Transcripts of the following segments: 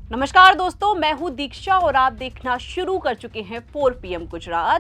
नमस्कार दोस्तों, मैं हूं दीक्षा और आप देखना शुरू कर चुके हैं 4 PM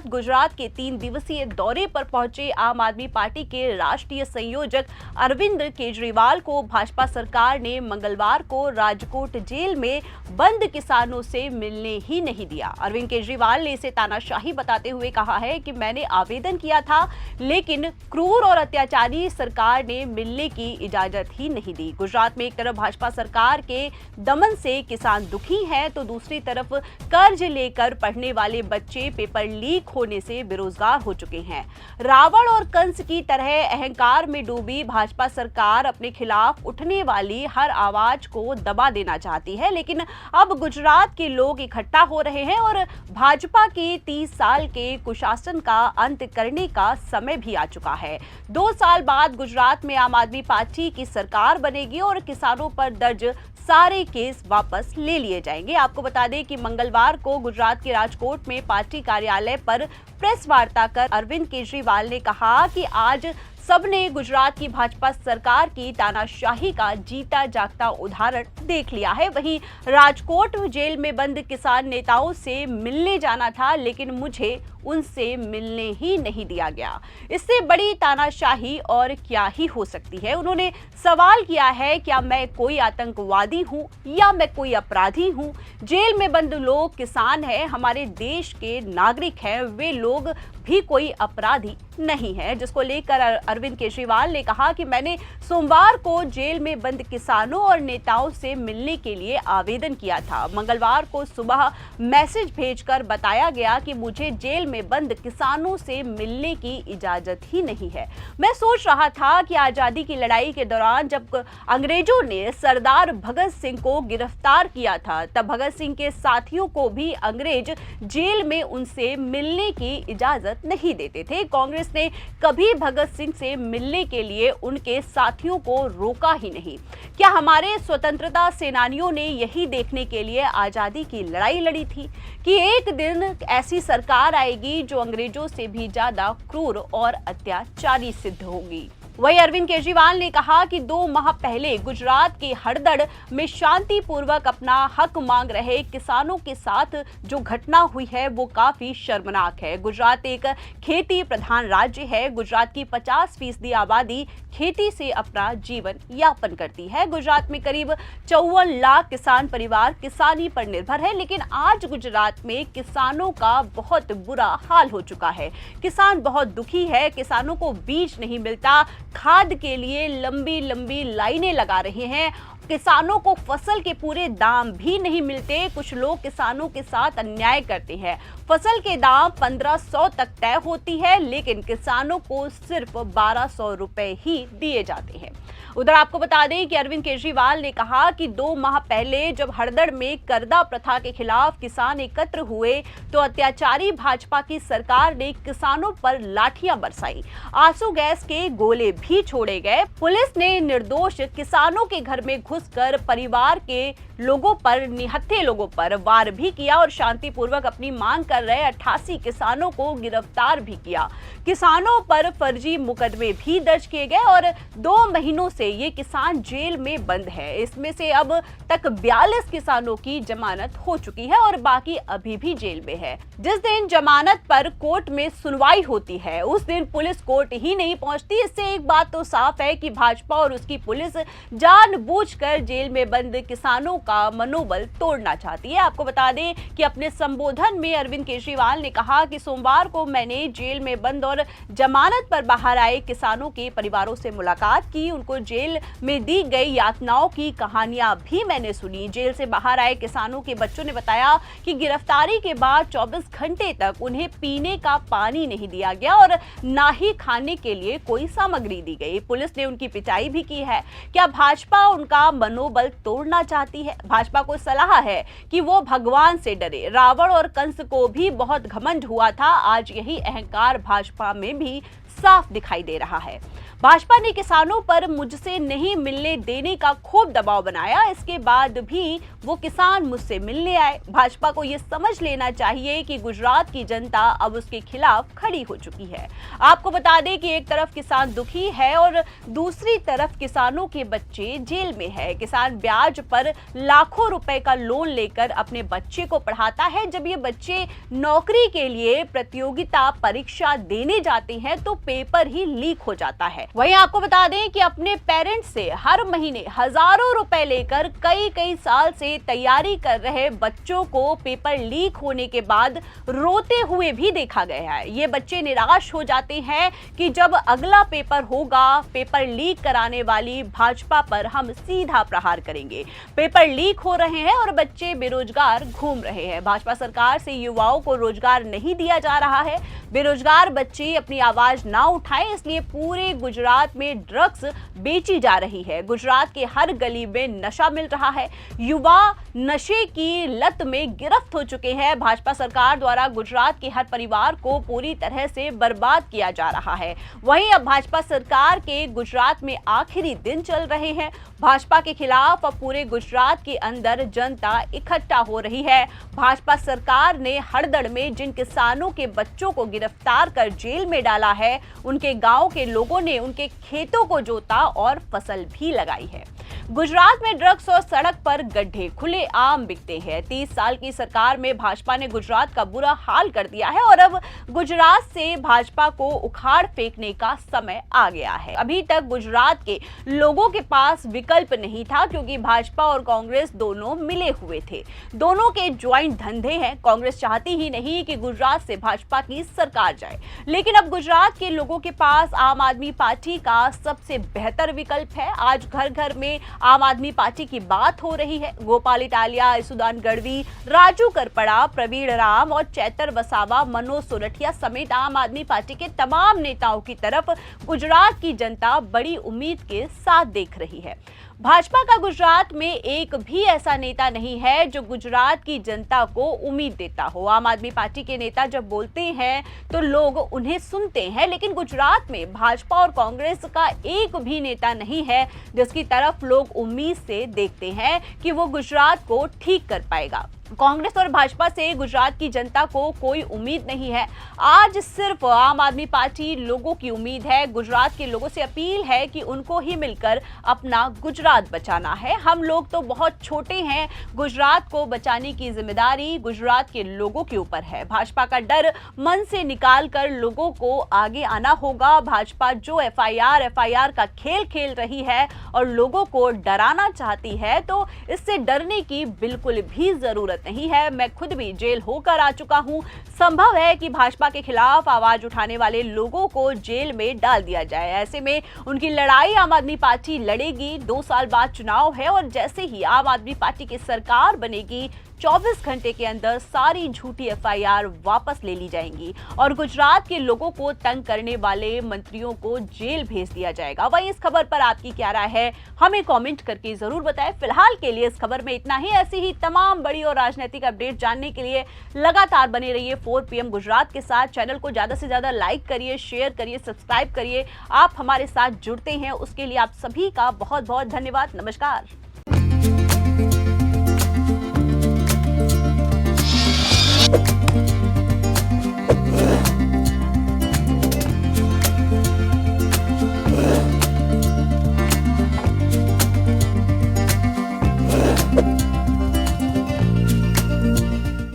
गुजरात के 3 दिवसीय दौरे पर पहुंचे आम आदमी पार्टी के राष्ट्रीय संयोजक अरविंद केजरीवाल को भाजपा सरकार ने मंगलवार को राजकोट जेल में बंद किसानों से मिलने ही नहीं दिया। अरविंद केजरीवाल ने इसे तानाशाही बताते हुए कहा है कि मैंने आवेदन किया था, लेकिन क्रूर और अत्याचारी सरकार ने मिलने की इजाजत ही नहीं दी। गुजरात में एक तरफ भाजपा सरकार के दमन से किसान दुखी हैं, तो दूसरी तरफ कर्ज लेकर पढ़ने वाले बच्चे पेपर लीक होने से बेरोजगार हो चुके हैं। रावण और कंस की तरह अहंकार में डूबी भाजपा सरकार अपने खिलाफ उठने वाली हर आवाज को दबा देना चाहती है, लेकिन अब गुजरात के लोग इकट्ठा हो रहे हैं और भाजपा के 30 साल के कुशासन का अंत करने का समय भी आ चुका है। 2 साल बाद गुजरात में आम आदमी पार्टी की सरकार बनेगी और किसानों पर दर्ज सारे केस वापस ले लिए जाएंगे। आपको बता दें कि मंगलवार को गुजरात के राजकोट में पार्टी कार्यालय पर प्रेस वार्ता कर अरविंद केजरीवाल ने कहा कि आज सबने गुजरात की भाजपा सरकार की तानाशाही का जीता जागता उदाहरण देख लिया है। वहीं राजकोट जेल में बंद किसान नेताओं से मिलने जाना था, लेकिन मुझे उनसे मिलने ही नहीं दिया गया। इससे बड़ी तानाशाही और क्या ही हो सकती है। उन्होंने सवाल किया है, क्या मैं कोई आतंकवादी हूं या मैं कोई अपराधी हूं? जेल में बंद लोग किसान हैं, हमारे देश के नागरिक हैं, वे लोग भी कोई अपराधी नहीं है। जिसको लेकर अरविंद केजरीवाल ने कहा कि मैंने सोमवार को जेल में बंद किसानों और नेताओं से मिलने के लिए आवेदन किया था। मंगलवार को सुबह मैसेज भेजकर बताया गया कि मुझे जेल में बंद किसानों से मिलने की इजाजत ही नहीं है। मैं सोच रहा था कि आजादी की लड़ाई के दौरान जब अंग्रेजों ने सरदार भगत सिंह को गिरफ्तार किया था, तब भगत सिंह के साथियों को भी अंग्रेज जेल में उनसे मिलने की इजाजत नहीं देते थे। कांग्रेस ने कभी भगत सिंह से मिलने के लिए उनके साथियों को रोका ही नहीं। क्या हमारे स्वतंत्रता सेनानियों ने यही देखने के लिए आजादी की लड़ाई लड़ी थी कि एक दिन ऐसी सरकार आएगी जो अंग्रेजों से भी ज्यादा क्रूर और अत्याचारी सिद्ध होगी? वहीं अरविंद केजरीवाल ने कहा कि 2 माह पहले गुजरात के हड़दड़ में शांतिपूर्वक अपना हक मांग रहे किसानों के साथ जो घटना हुई है वो काफी शर्मनाक है। गुजरात एक खेती प्रधान राज्य है। गुजरात की 50% आबादी खेती से अपना जीवन यापन करती है। गुजरात में करीब 54 लाख किसान परिवार किसानी पर निर्भर है, लेकिन आज गुजरात में किसानों का बहुत बुरा हाल हो चुका है। किसान बहुत दुखी है। किसानों को बीज नहीं मिलता, खाद के लिए लंबी लंबी लाइनें लगा रहे हैं। किसानों को फसल के पूरे दाम भी नहीं मिलते। कुछ लोग किसानों के साथ अन्याय करते हैं। फसल के दाम 1500 तक तय होती है, लेकिन किसानों को सिर्फ 1200 रुपए ही दिए जाते हैं। उधर आपको बता दें कि अरविंद केजरीवाल ने कहा कि 2 माह पहले जब हड़दड़ में करदा प्रथा के खिलाफ किसान एकत्र हुए, तो अत्याचारी भाजपा की सरकार ने किसानों पर लाठियां बरसाई, आंसू गैस के गोले भी छोड़े गए। पुलिस ने निर्दोष किसानों के घर में घुसकर परिवार के लोगों पर, निहत्थे लोगों पर वार भी किया और शांतिपूर्वक अपनी मांग कर रहे 88 किसानों को गिरफ्तार भी किया। किसानों पर फर्जी मुकदमे भी दर्ज किए गए और 2 महीनों से ये किसान जेल में बंद है। इसमें से अब तक 42 किसानों की जमानत हो चुकी है और बाकी अभी भी जेल में है। जिस दिन जमानत पर कोर्ट में सुनवाई होती है, उस दिन पुलिस कोर्ट ही नहीं पहुंचती। इससे एक बात तो साफ है कि भाजपा और उसकी पुलिस जानबूझकर जेल में बंद किसानों का मनोबल तोड़ना चाहती है। आपको बता दें कि अपने संबोधन में अरविंद केजरीवाल ने कहा कि सोमवार को मैंने जेल में बंद और जमानत पर बाहर आए किसानों के परिवारों से मुलाकात की। उनको जेल में दी गई यातनाओं की कहानियां भी मैंने सुनी। जेल से बाहर आए किसानों के बच्चों ने बताया कि गिरफ्तारी के बाद 24 घंटे तक उन्हें पीने का पानी नहीं दिया गया और ना ही खाने के लिए कोई सामग्री दी गई। पुलिस ने उनकी पिटाई भी की है। क्या भाजपा उनका मनोबल तोड़ना चाहती है? भाजपा को सलाह है कि वो भगवान से डरे। रावण और कंस को भी बहुत घमंड हुआ था, आज यही अहंकार भाजपा में भी साफ दिखाई दे रहा है। भाजपा ने किसानों पर मुझसे नहीं मिलने देने का खूब दबाव बनाया, इसके बाद भी वो किसान मुझसे मिलने आए। भाजपा को ये समझ लेना चाहिए कि गुजरात की जनता अब उसके खिलाफ खड़ी हो चुकी है। आपको बता दें कि एक तरफ किसान दुखी है और दूसरी तरफ किसानों के बच्चे जेल में है। किसान ब्याज पर लाखों रुपए का लोन लेकर अपने बच्चे को पढ़ाता है। जब ये बच्चे नौकरी के लिए प्रतियोगिता परीक्षा देने जाते हैं तो पेपर ही लीक हो जाता है। वहीं आपको बता दें कि अपने पेरेंट्स से हर महीने हजारों रुपए लेकर कई साल से तैयारी कर रहे बच्चों को पेपर लीक होने के बाद रोते हुए भी देखा गया है। ये बच्चे निराश हो जाते हैं कि जब अगला पेपर होगा, पेपर लीक कराने वाली भाजपा पर हम सीधा प्रहार करेंगे। पेपर लीक हो रहे हैं और बच्चे बेरोजगार घूम रहे हैं। भाजपा सरकार से युवाओं को रोजगार नहीं दिया जा रहा है। बेरोजगार बच्चे अपनी आवाज ना उठाएं, इसलिए पूरे गुजरात में ड्रग्स बेची जा रही है। गुजरात के हर गली में नशा मिल रहा है। युवा नशे की लत में गिरफ्त हो चुके हैं। भाजपा सरकार द्वारा गुजरात के हर परिवार को पूरी तरह से बर्बाद किया जा रहा है। वहीं अब भाजपा सरकार के गुजरात में आखिरी दिन चल रहे हैं। भाजपा के खिलाफ अब पूरे गुजरात के अंदर जनता इकट्ठा हो रही है। भाजपा सरकार ने हड़दड़ में जिन किसानों के बच्चों को गिरफ्तार कर जेल में डाला है, उनके गांव के लोगों ने उनके खेतों को जोता और फसल भी लगाई है। गुजरात में ड्रग्स और सड़क पर गड्ढे खुले आम बिकते हैं। 30 साल की सरकार में भाजपा ने गुजरात का बुरा हाल कर दिया है और अब गुजरात से भाजपा को उखाड़ फेंकने का समय आ गया है। अभी तक गुजरात के लोगों के पास विकल्प नहीं था, क्योंकि भाजपा और कांग्रेस दोनों मिले हुए थे। दोनों के ज्वाइंट धंधे हैं। कांग्रेस चाहती ही नहीं कि गुजरात से भाजपा की सरकार जाए, लेकिन अब गुजरात के लोगों के पास आम आदमी पार्टी का सबसे बेहतर विकल्प है। आज घर घर में आम आदमी पार्टी की बात हो रही है। गोपाल इटालिया, इसुदान गढ़वी, राजू करपड़ा, प्रवीण राम और चैतर वसावा, मनोज सोरठिया समेत आम आदमी पार्टी के तमाम नेताओं की तरफ गुजरात की जनता बड़ी उम्मीद के साथ देख रही है। भाजपा का गुजरात में एक भी ऐसा नेता नहीं है जो गुजरात की जनता को उम्मीद देता हो। आम आदमी पार्टी के नेता जब बोलते हैं तो लोग उन्हें सुनते हैं, लेकिन गुजरात में भाजपा और कांग्रेस का एक भी नेता नहीं है जिसकी तरफ लोग उम्मीद से देखते हैं कि वो गुजरात को ठीक कर पाएगा। कांग्रेस और भाजपा से गुजरात की जनता को कोई उम्मीद नहीं है। आज सिर्फ आम आदमी पार्टी लोगों की उम्मीद है। गुजरात के लोगों से अपील है कि उनको ही मिलकर अपना गुजरात बचाना है। हम लोग तो बहुत छोटे हैं। गुजरात को बचाने की जिम्मेदारी गुजरात के लोगों के ऊपर है। भाजपा का डर मन से निकाल कर लोगों को आगे आना होगा। भाजपा जो एफआईआर का खेल खेल रही है और लोगों को डराना चाहती है, तो इससे डरने की बिल्कुल भी जरूरत नहीं है। मैं खुद भी जेल होकर आ चुका हूं। संभव है कि भाजपा के खिलाफ आवाज उठाने वाले लोगों को जेल में डाल दिया जाए। ऐसे में उनकी लड़ाई आम आदमी पार्टी लड़ेगी। 2 साल बाद चुनाव है और जैसे ही आम आदमी पार्टी की सरकार बनेगी, 24 घंटे के अंदर सारी झूठी एफआईआर वापस ले ली जाएंगी और गुजरात के लोगों को तंग करने वाले मंत्रियों को जेल भेज दिया जाएगा। वहीं इस खबर पर आपकी क्या राय है, हमें कमेंट करके जरूर बताएं। फिलहाल के लिए इस खबर में इतना ही। ऐसी ही तमाम बड़ी और राजनीतिक अपडेट जानने के लिए लगातार बने रहिए 4 PM गुजरात के साथ। चैनल को ज्यादा से ज्यादा लाइक करिए, शेयर करिए, सब्सक्राइब करिए। आप हमारे साथ जुड़ते हैं उसके लिए आप सभी का बहुत बहुत धन्यवाद। नमस्कार।